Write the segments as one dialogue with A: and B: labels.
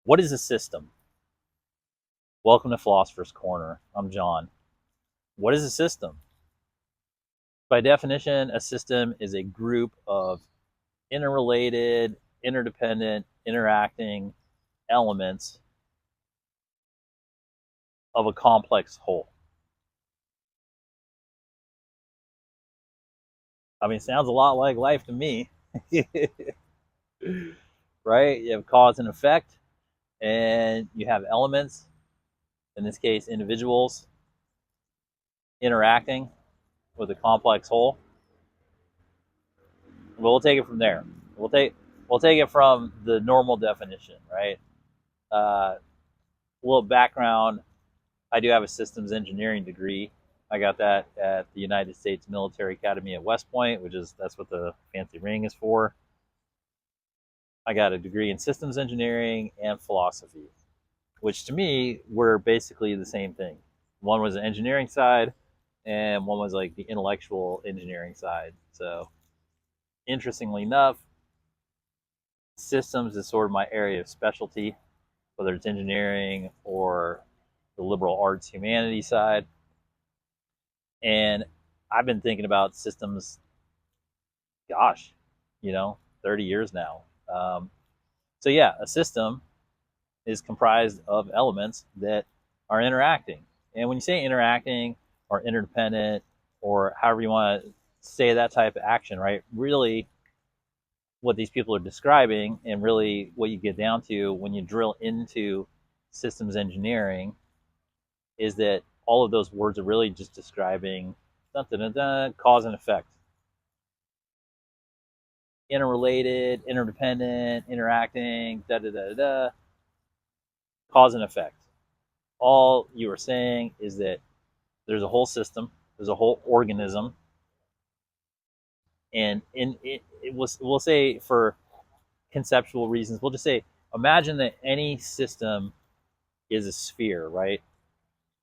A: What is a system? Welcome to Philosopher's Corner. I'm John. What is a system? By definition, a system is a group of interrelated, interdependent, interacting elements of a complex whole. I mean, it sounds a lot like life to me, right? You have cause and effect, and you have elements, in this case, individuals, interacting with a complex whole. We'll take it from there. We'll take it from the normal definition, right? A little background: I do have a systems engineering degree. I got that at the United States Military Academy at West Point, that's what the fancy ring is for. I got a degree in systems engineering and philosophy, which to me were basically the same thing. One was the engineering side, and one was like the intellectual engineering side. So, interestingly enough, systems is sort of my area of specialty, whether it's engineering or the liberal arts humanities side. And I've been thinking about systems, gosh, 30 years now. So, yeah, a system is comprised of elements that are interacting. And when you say interacting or interdependent or however you want to say that type of action, right, really what these people are describing, and really what you get down to when you drill into systems engineering, is that all of those words are really just describing cause and effect. Interrelated, interdependent, interacting, cause and effect. All you are saying is that there's a whole system, there's a whole organism, and we'll say, for conceptual reasons, we'll just say, imagine that any system is a sphere, right?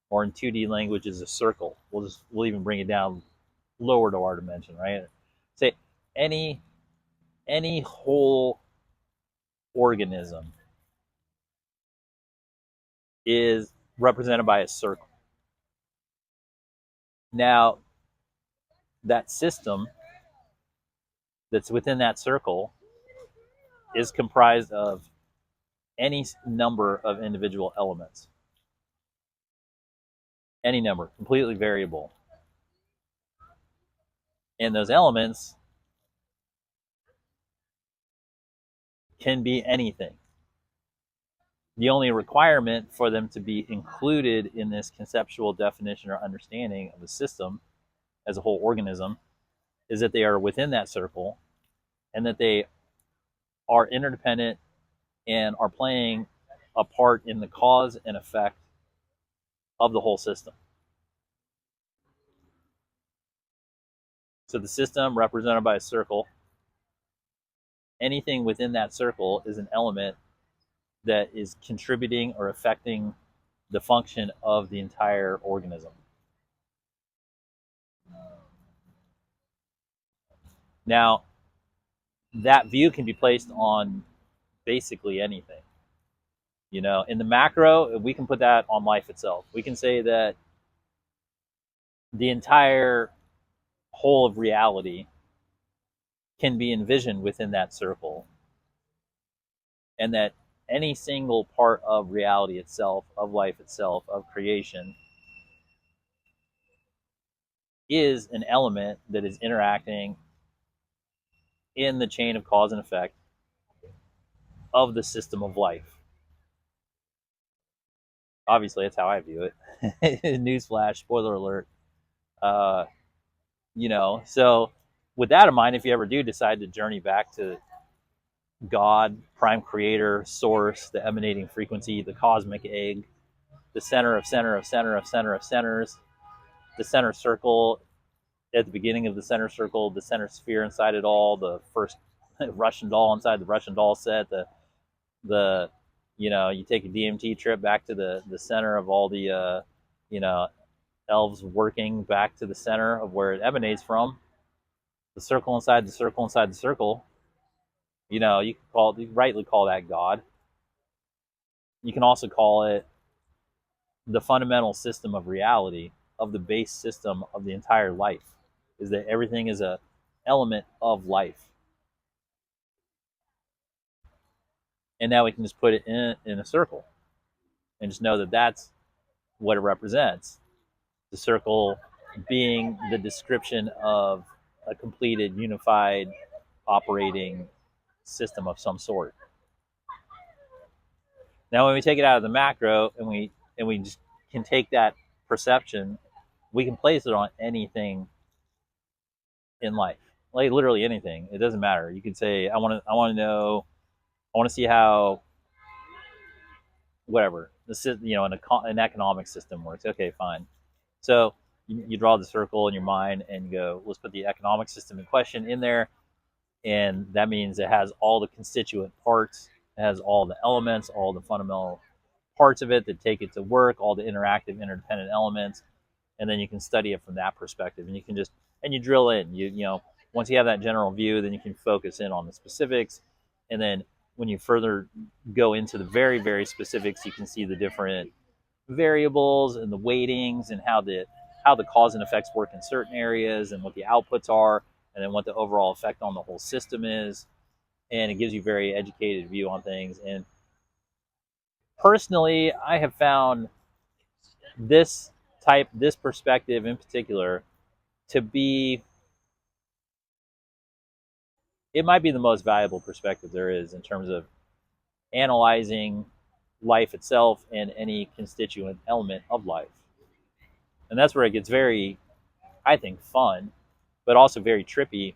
A: Or in 2D language is a circle. We'll even bring it down lower to our dimension, right? Say any whole organism is represented by a circle. Now, that system that's within that circle is comprised of any number of individual elements. Any number, completely variable. And those elements can be anything. The only requirement for them to be included in this conceptual definition or understanding of the system as a whole organism is that they are within that circle, and that they are interdependent and are playing a part in the cause and effect of the whole system. So the system represented by a circle, anything within that circle is an element that is contributing or affecting the function of the entire organism. Now, that view can be placed on basically anything. In the macro, we can put that on life itself. We can say that the entire whole of reality can be envisioned within that circle, and that any single part of reality itself, of life itself, of creation, is an element that is interacting in the chain of cause and effect of the system of life. Obviously, that's how I view it. Newsflash, spoiler alert. So with that in mind, if you ever do decide to journey back to God, prime creator, source, the emanating frequency, the cosmic egg, the center of center of center of center of centers, the center circle, at the beginning of the center circle, the center sphere inside it all, the first Russian doll inside the Russian doll set, the you take a DMT trip back to the center of all the elves working back to the center of where it emanates from, the circle inside the circle inside the circle. You rightly call that God. You can also call it the fundamental system of reality, of the base system of the entire life, is that everything is a element of life. And now we can just put it in a circle and just know that that's what it represents. The circle being the description of a completed, unified, operating system of some sort. Now, when we take it out of the macro and we just can take that perception, we can place it on anything in life, like literally anything. It doesn't matter. You could say, I want to know, I want to see how whatever an economic system works. Okay, fine. So you draw the circle in your mind and you go, let's put the economic system in question in there, and that means it has all the constituent parts, it has all the elements, all the fundamental parts of it that take it to work, all the interactive, interdependent elements, and then you can study it from that perspective, and you can just and you drill in. Once you have that general view, then you can focus in on the specifics, and then when you further go into the very, very specifics, you can see the different variables and the weightings and how the cause and effects work in certain areas and what the outputs are, and then what the overall effect on the whole system is. And it gives you a very educated view on things. And personally, I have found this perspective in particular to be, it might be the most valuable perspective there is in terms of analyzing life itself and any constituent element of life. And that's where it gets very, I think, fun, but also very trippy,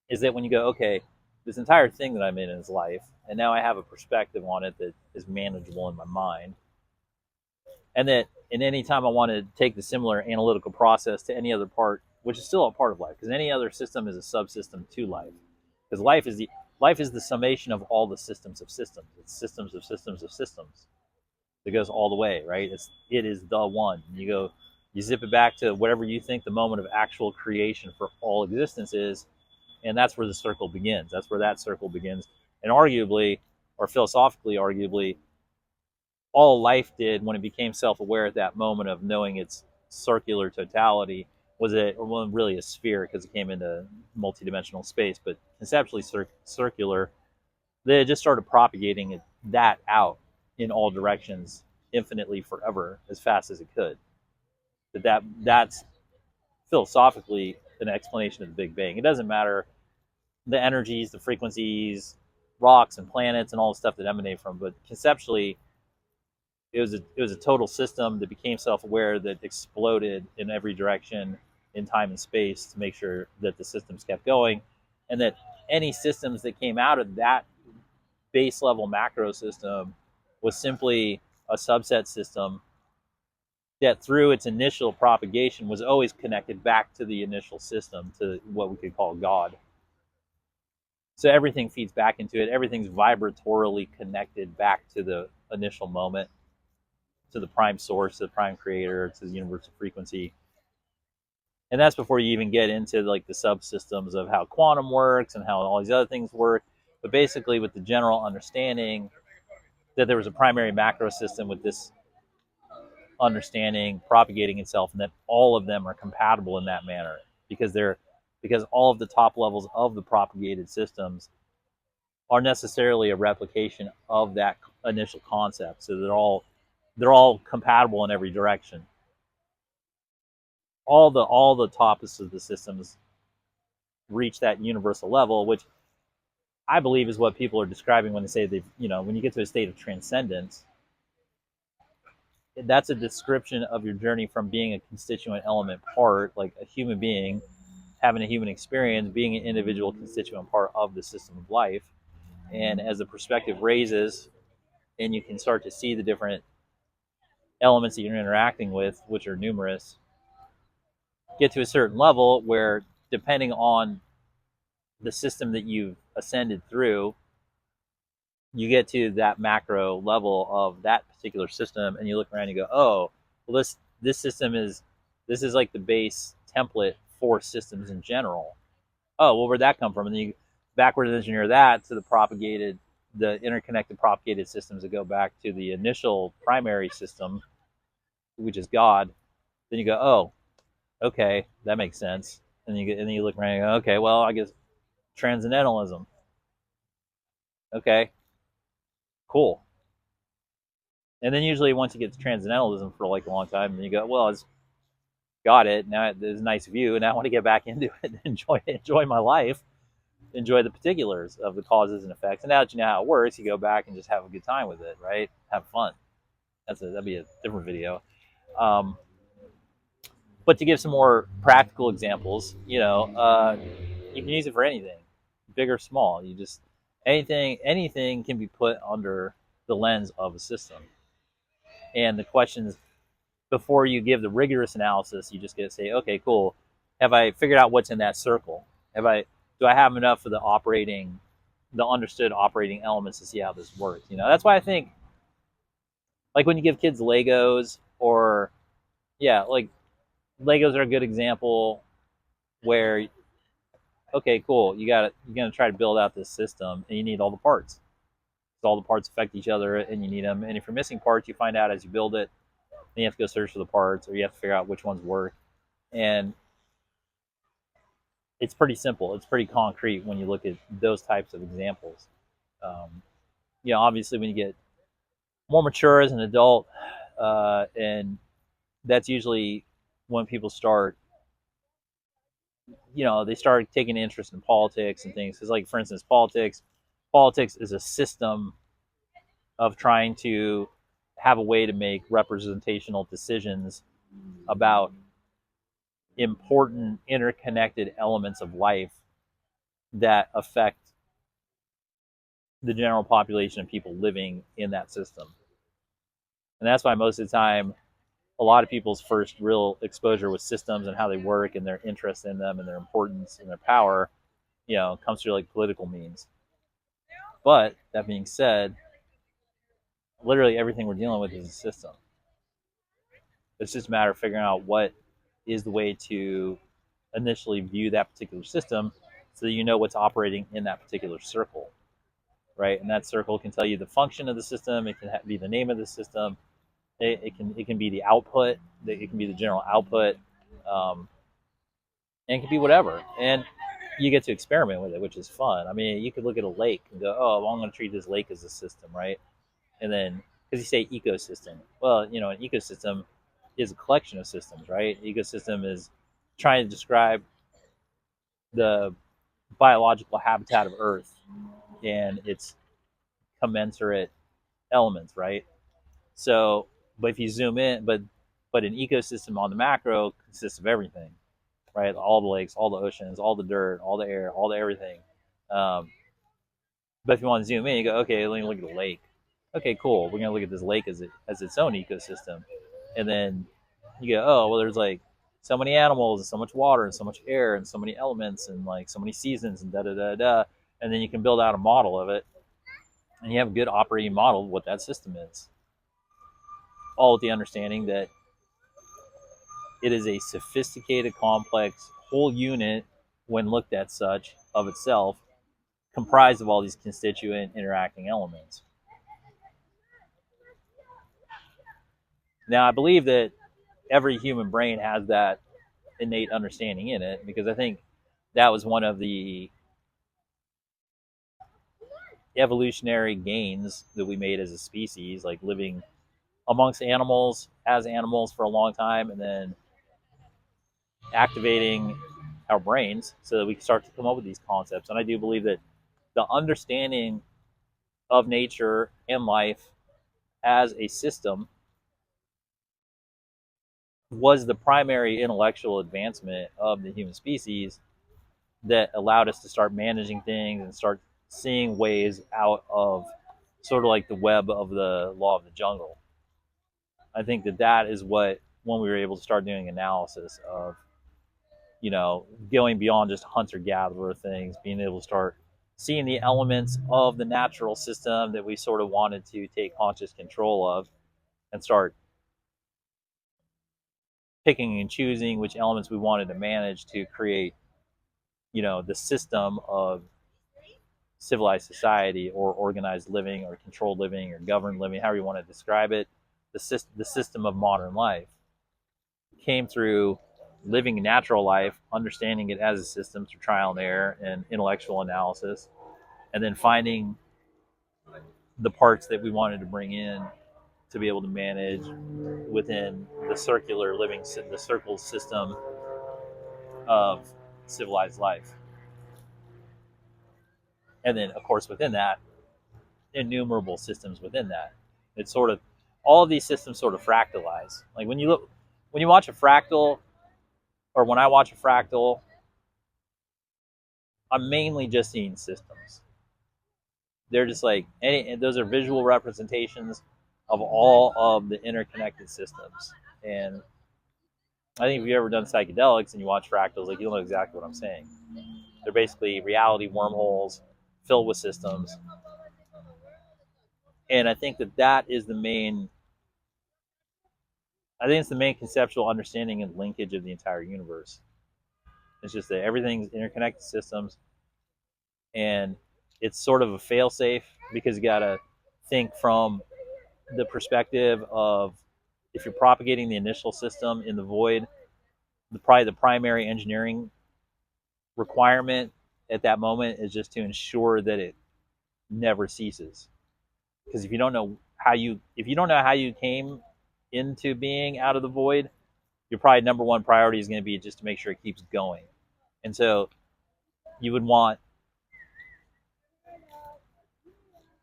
A: is that when you go, okay, this entire thing that I'm in is life, and now I have a perspective on it that is manageable in my mind, and that in any time I want to take the similar analytical process to any other part, which is still a part of life, because any other system is a subsystem to life, because life is the summation of all the systems of systems. It's systems of systems of systems. It goes all the way, right? It is the one. You zip it back to whatever you think the moment of actual creation for all existence is, and that's where the circle begins. That's where that circle begins. And arguably, or philosophically arguably, all life did when it became self-aware at that moment of knowing its circular totality was really a sphere, because it came into multidimensional space, but conceptually circular. They just started propagating that out in all directions infinitely forever as fast as it could. That's philosophically an explanation of the Big Bang. It doesn't matter the energies, the frequencies, rocks and planets and all the stuff that emanate from, but conceptually it was a total system that became self-aware, that exploded in every direction in time and space to make sure that the systems kept going, and that any systems that came out of that base level macro system was simply a subset system that through its initial propagation was always connected back to the initial system, to what we could call God. So everything feeds back into it. Everything's vibratorily connected back to the initial moment, to the prime source, to the prime creator, to the universal frequency. And that's before you even get into like the subsystems of how quantum works and how all these other things work. But basically with the general understanding that there was a primary macro system with this understanding propagating itself, and that all of them are compatible in that manner, because all of the top levels of the propagated systems are necessarily a replication of that initial concept. So they're all compatible in every direction. All the tops of the systems reach that universal level, which I believe is what people are describing when they say when you get to a state of transcendence. That's a description of your journey from being a constituent element part, like a human being having a human experience, being an individual constituent part of the system of life. And as the perspective raises and you can start to see the different elements that you're interacting with, which are numerous, get to a certain level where, depending on the system that you've ascended through, you get to that macro level of that particular system, and you look around and you go, oh, well, this system is like the base template for systems in general. Oh, well, where'd that come from? And then you backwards engineer that to the propagated the interconnected propagated systems that go back to the initial primary system, which is God, then you go, oh, okay, that makes sense. And then you look around and go, okay, well, I guess transcendentalism. Okay, cool. And then usually once you get to transcendentalism for like a long time, then you go, well, it's got it. Now there's a nice view, and I want to get back into it and enjoy my life, enjoy the particulars of the causes and effects. And now that you know how it works, you go back and just have a good time with it, right? Have fun. That'd be a different video. Um, but to give some more practical examples, you can use it for anything, big or small. You just anything can be put under the lens of a system. And the questions before you give the rigorous analysis, you just get to say, okay, cool. Have I figured out what's in that circle? Do I have enough of the understood operating elements to see how this works? That's why I think, like when you give kids Legos, or yeah, like Legos are a good example where, okay, cool, you're gonna try to build out this system, and you need all the parts. So all the parts affect each other, and you need them. And if you're missing parts, you find out as you build it. Then you have to go search for the parts, or you have to figure out which ones work. And it's pretty simple. It's pretty concrete when you look at those types of examples. Um, Obviously, when you get more mature as an adult, and that's usually when people start, they start taking interest in politics and things. Because, like, for instance, politics is a system of trying to have a way to make representational decisions about important interconnected elements of life that affect the general population of people living in that system. And that's why most of the time, a lot of people's first real exposure with systems and how they work and their interest in them and their importance and their power, comes through like political means. But that being said, literally everything we're dealing with is a system. It's just a matter of figuring out what is the way to initially view that particular system so that you know what's operating in that particular circle, right? And that circle can tell you the function of the system. It can be the name of the system. It can be the output. It can be the general output, and it can be whatever. And you get to experiment with it, which is fun. I mean, you could look at a lake and go, "Oh, well, I'm going to treat this lake as a system, right?" And then, because you say ecosystem, well, an ecosystem is a collection of systems, right? Ecosystem is trying to describe the biological habitat of Earth and its commensurate elements, right? So, but if you zoom in, but an ecosystem on the macro consists of everything, right? All the lakes, all the oceans, all the dirt, all the air, all the everything. But if you want to zoom in, you go, okay, let me look at the lake. Okay, cool. We're gonna look at this lake as its own ecosystem, and then you go, oh, well, there's like so many animals and so much water and so much air and so many elements and like so many seasons and da da da da, and then you can build out a model of it, and you have a good operating model of what that system is. All with the understanding that it is a sophisticated, complex whole unit when looked at such of itself, comprised of all these constituent interacting elements. Now, I believe that every human brain has that innate understanding in it, because I think that was one of the evolutionary gains that we made as a species, like living amongst animals as animals for a long time, and then activating our brains so that we can start to come up with these concepts. And I do believe that the understanding of nature and life as a system was the primary intellectual advancement of the human species that allowed us to start managing things and start seeing ways out of sort of like the web of the law of the jungle. I think that is what, when we were able to start doing analysis of, going beyond just hunter-gatherer things, being able to start seeing the elements of the natural system that we sort of wanted to take conscious control of, and start picking and choosing which elements we wanted to manage to create, the system of civilized society or organized living or controlled living or governed living, however you want to describe it, the system of modern life came through living natural life, understanding it as a system through trial and error and intellectual analysis, and then finding the parts that we wanted to bring in to be able to manage within the circular living, the circle system of civilized life. And then, of course, within that, innumerable systems within that. It's sort of, all of these systems sort of fractalize. Like when you watch a fractal, or when I watch a fractal, I'm mainly just seeing systems. They're just like, those are visual representations of all of the interconnected systems. And I think if you've ever done psychedelics and you watch fractals, like, you'll know exactly what I'm saying. They're basically reality wormholes filled with systems. And I think that is the main, I think it's the main conceptual understanding and linkage of the entire universe. It's just that everything's interconnected systems, and it's sort of a fail-safe, because you got to think from the perspective of, if you're propagating the initial system in the void, probably the primary engineering requirement at that moment is just to ensure that it never ceases. Because if you don't know how you came into being out of the void, your probably number one priority is going to be just to make sure it keeps going. And so you would want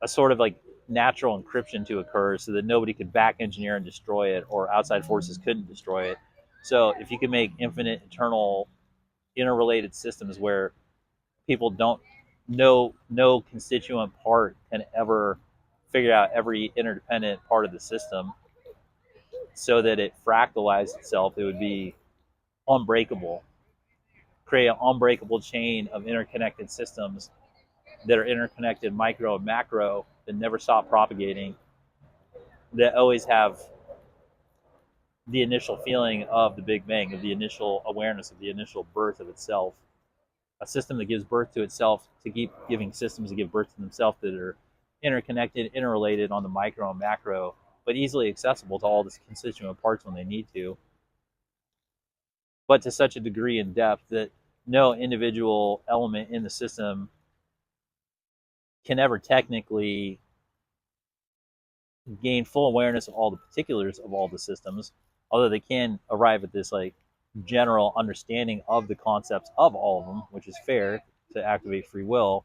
A: a sort of like natural encryption to occur so that nobody could back engineer and destroy it, or outside forces couldn't destroy it. So if you can make infinite, eternal, interrelated systems where people don't, no constituent part can ever figure out every interdependent part of the system, so that it fractalized itself, it would be unbreakable. Create an unbreakable chain of interconnected systems that are interconnected micro and macro, that never stop propagating, that always have the initial feeling of the Big Bang, of the initial awareness, of the initial birth of itself. A system that gives birth to itself, to keep giving systems that give birth to themselves, that are interconnected, interrelated on the micro and macro, but easily accessible to all the constituent parts when they need to, but to such a degree and depth that no individual element in the system can ever technically gain full awareness of all the particulars of all the systems, although they can arrive at this like general understanding of the concepts of all of them, which is fair to activate free will,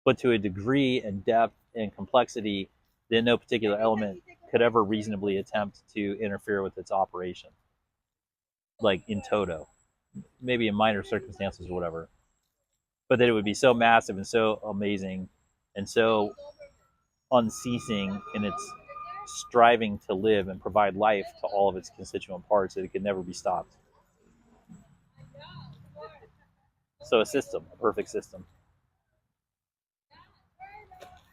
A: but to a degree and depth and complexity that no particular element could ever reasonably attempt to interfere with its operation, like in toto, maybe in minor circumstances or whatever, but that it would be so massive and so amazing and so unceasing in its striving to live and provide life to all of its constituent parts that it could never be stopped. So a system, a perfect system.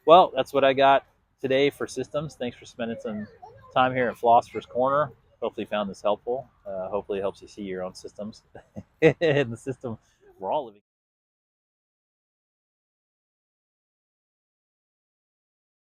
A: Well, that's what I got today for systems. Thanks for spending some time here at Philosopher's Corner. Hopefully you found this helpful. Hopefully it helps you see your own systems and the system we're all living in.